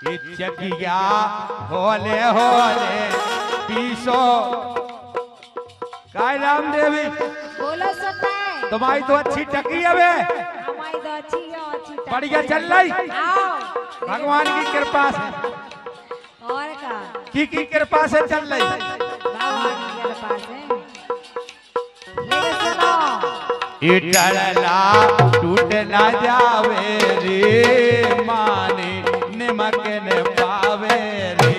चकिया होले होले पीसो काय राम देवी बोलो सुनते तुम्हारी तो अच्छी टकी है बे हमारी तो अच्छी है अच्छी बढ़िया चल रही आओ भगवान की कृपा से और का की कृपा से चल रही भगवान की कृपा से लेके चलो इटला टूट ना जावे रे माने निमक ने पावे रे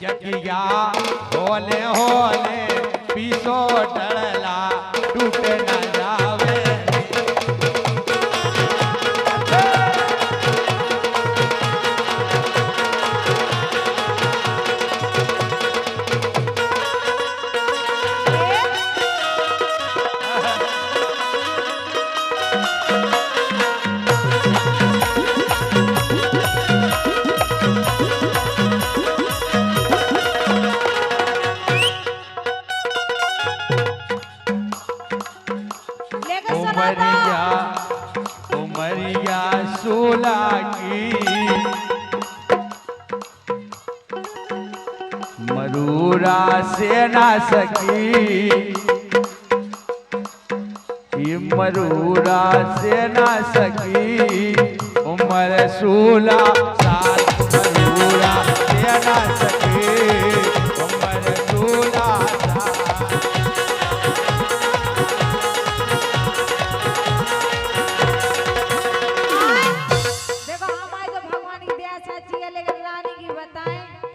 चकिया होले होले पीसो डरला टूट ना जावे उमरिया सोला की मरूरा से ना सकी मरूरा से ना सकी उमर 16 साल मरूरा से ना सकी उमर 16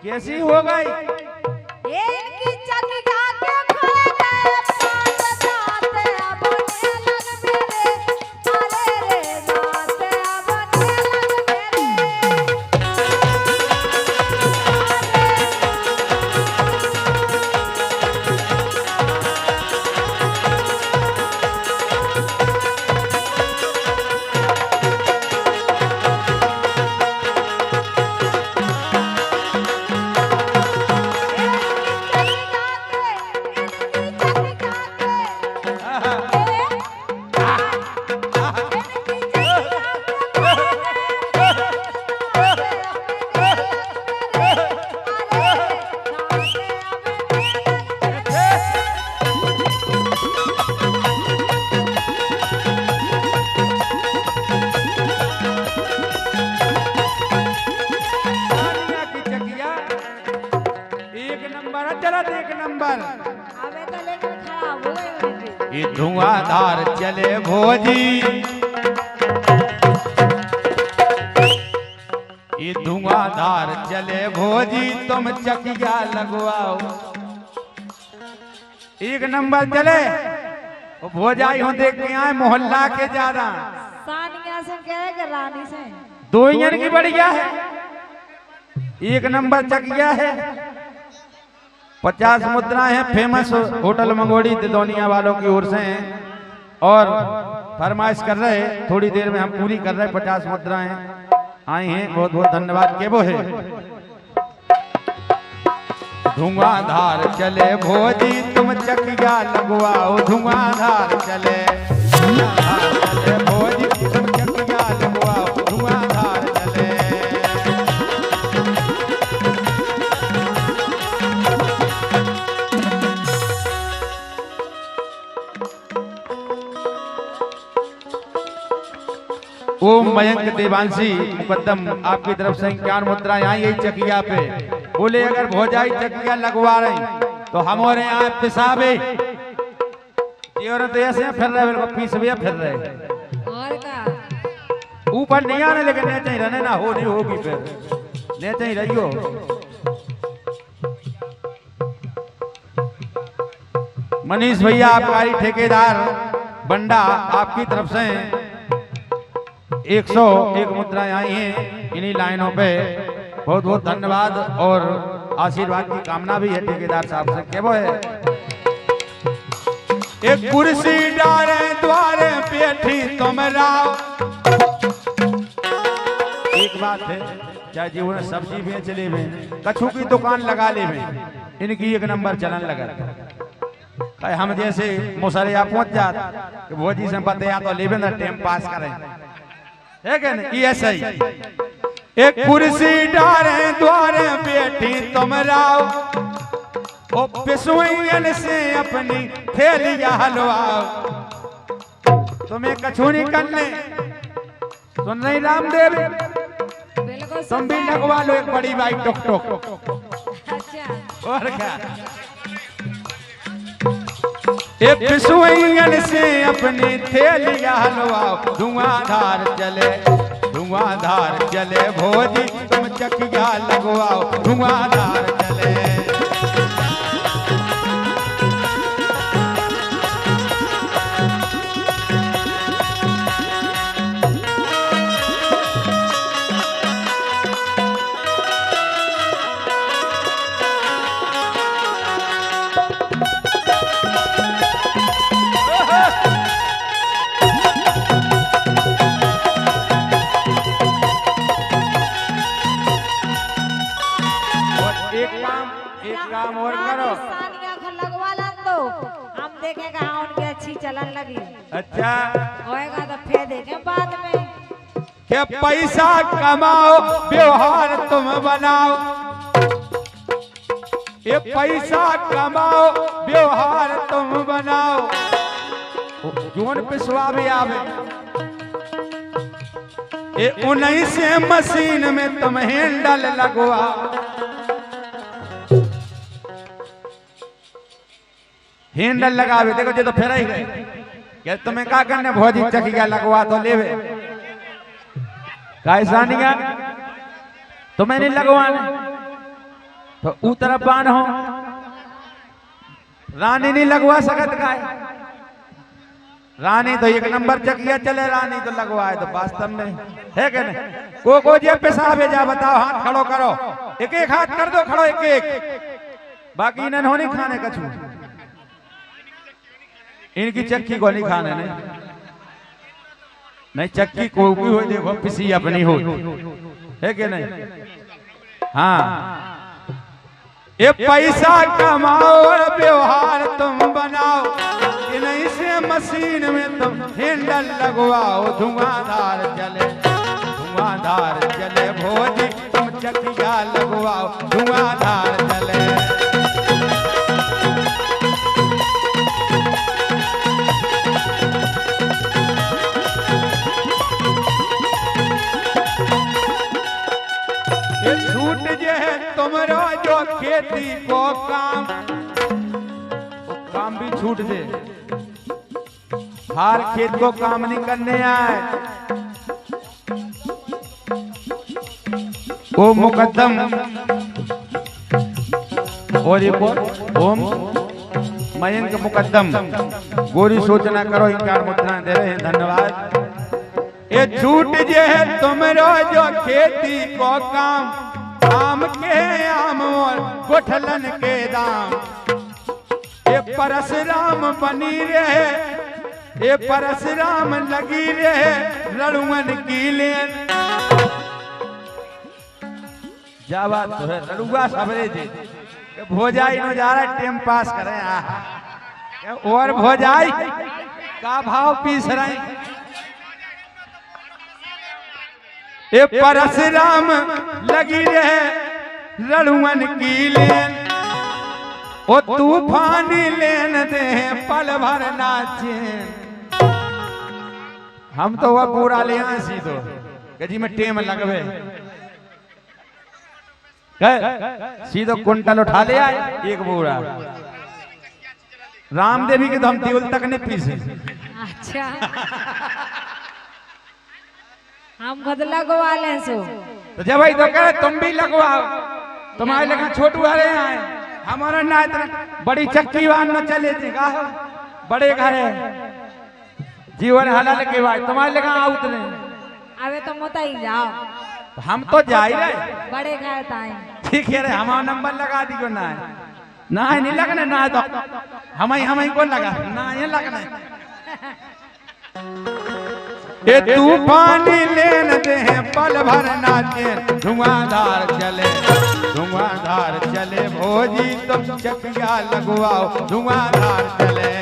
कैसी हो गई ये धुआंधार चले भोजी ये धुआंधार चले भोजी तुम चकिया लगवाओ एक नंबर चले भोजाई हो देख के आए मोहल्ला के ज्यादा सानिया से कहे कि रानी से दो इंजन की बढ़िया है एक नंबर चकिया है 50 मुद्रा है फेमस होटल मंगोड़ी दिदोनिया वालों की ओर से हैं और फरमाइश कर रहे थोड़ी देर में हम पूरी कर रहे 50 मुद्राएं आई हैं बहुत बहुत धन्यवाद के वो है धुआंधार चले भोजी तुम चकिया लगवाओ धुआंधार चले भोजी तुम चकिया लगवाओ धुआंधार चले ओम मयंक देवांशी मुकद्दम आपकी तरफ से 51 मुद्राएं आई यही चकिया पे बोले अगर भोजाई चकिया लगवा रही तो हमारे यहाँ पिसाबे तो ऐसे फिर रहे बिल्कुल पीसबे फिर रहे और का ऊपर नहीं आने लेकिन नहीं चाहिए रहने ना हो नहीं होगी फिर नहीं चाहिए रहियो मनीष भैया आबकारी ठेकेदार बंडा आपकी तरफ से 101 मुद्राएं आई हैं इन्हीं लाइनों पे बहुत बहुत धन्यवाद और आशीर्वाद की कामना भी है ठेकेदार साहब से क्या वो है एक कुर्सी डारे द्वारे बैठी तुम राव एक बात है चाहे जीवन सब्जी बेच ले में कछू की दुकान लगा ले में इनकी एक नंबर चलन लगा कहे हम जैसे मुसरिया पहुंच जात कि भोजी से बतिया तो लेवे ना टाइम पास करें है कि नहीं ये सही एक कुर्सी डारे द्वारे बैठी तुम राव ओ पिसुइन से अपनी थैलियां हलवाओ तुम्हें कछूनी करने सुन नहीं रामदेव बिल्कुल तुम भी लगवा लो एक बड़ी बाइक टोक टोक अच्छा और क्या ए पिसुइन से अपनी थैलियां हलवाओ धुआंधार चले भोजी तुम चकिया लगवाओ धुआंधार चले एक काम और करो सानिया को लगवा ला तो हम देखेंगे हाँ उनकी अच्छी चलन लगी अच्छा होएगा तो फिर देखें बाद में क्या पैसा कमाओ व्यवहार तुम बनाओ ये पैसा कमाओ व्यवहार तुम बनाओ जोन पिसवा भी आवे ये 19 मशीन में तुम हैंडल लगवाओ हैंडल लगावे देखो जे तो फेरा ही गए क्या तुम्हें क्या करने भोजी चकिया लगवा तो लेवे कायसानिया तुम्हें नहीं लगवाने तो ऊ तरफ बान हो रानी नहीं लगवा सकत गाय रानी तो एक नंबर चकिया चले रानी तो लगवाए तो वास्तव में है कि नहीं को जे पेशाब जा बताओ हाथ खड़ो करो एक एक हाथ कर दो खड़ो एक एक बाकी इन्हें होने खाने का छू इनकी चक्की को नहीं खाने नहीं चक्की को भी हो देखो पिसी अपनी हो है कि नहीं हाँ ये पैसा कमाओ और व्यवहार तुम बनाओ नहीं से मशीन में तुम हैंडल लगवाओ धुआंधार चले भोजी तुम चकिया लगवाओ धुआंधार चले छूट जे है तुमरो जो खेती को काम भी छूट दे हर खेत को काम नहीं करने आए ओ मुकद्दम और एक ओम मयंक मुकद्दम गोरी सोचना करो इंकार मुद्रा दे रहे हैं धन्यवाद ये छूट जे है तुमरो जो खेती को काम आम के आम और गोठलन के दाम ये परशुराम बनी रहे ये परशुराम लगी रहे लड़ुअन की लेन जावा तो है लड़ुआ सबरे जी भोजाई न जा रहा टाइम पास करें और भोजाई का भाव पीस रहे ये परशुराम लगी रहे लड़ुअन की लेन ओ तूफानी लेन दे पल भर नाचे हम तो वह पूरा ले सी तो जी में टेम लगवे सीधो कुंटल उठा ले आए एक बूढ़ा रामदेवी के तो हम तिल तक नहीं पीसे अच्छा हम खुद लगवा ले सो तो जब भाई तो कहे तुम भी लगवाओ तुम्हारे लेखा छोटू आ रहे हैं हमारा ना इतना बड़ी चक्की वाहन न चले थे कहा बड़े घर है जीवन हलाल के बाद तुम्हारे लेखा आउत नहीं अबे तो मत ही जाओ हम तो जा ही रहे बड़े घर ताए ठीक है रे हमारा नंबर लगा दी को ना नहीं लगने ना तो हम को लगा ना ये लगना ये तूफानी लेन दे पल भर नाचे धुआंधार चले धुआंधार चले भोजी तुम चकिया लगवाओ धुआंधार चले।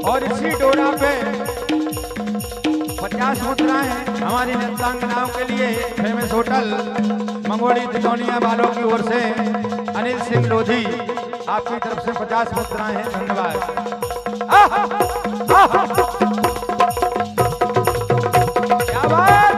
और इसी डोरा पे 50 मुद्राएं हमारी नृत्यांगनाओं के लिए फेमस होटल मंगोड़ी तिकोनिया वालों की ओर से अनिल सिंह लोधी आपकी तरफ से 50 मुद्राएं हैं। धन्यवाद। क्या बात।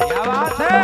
क्या बात है।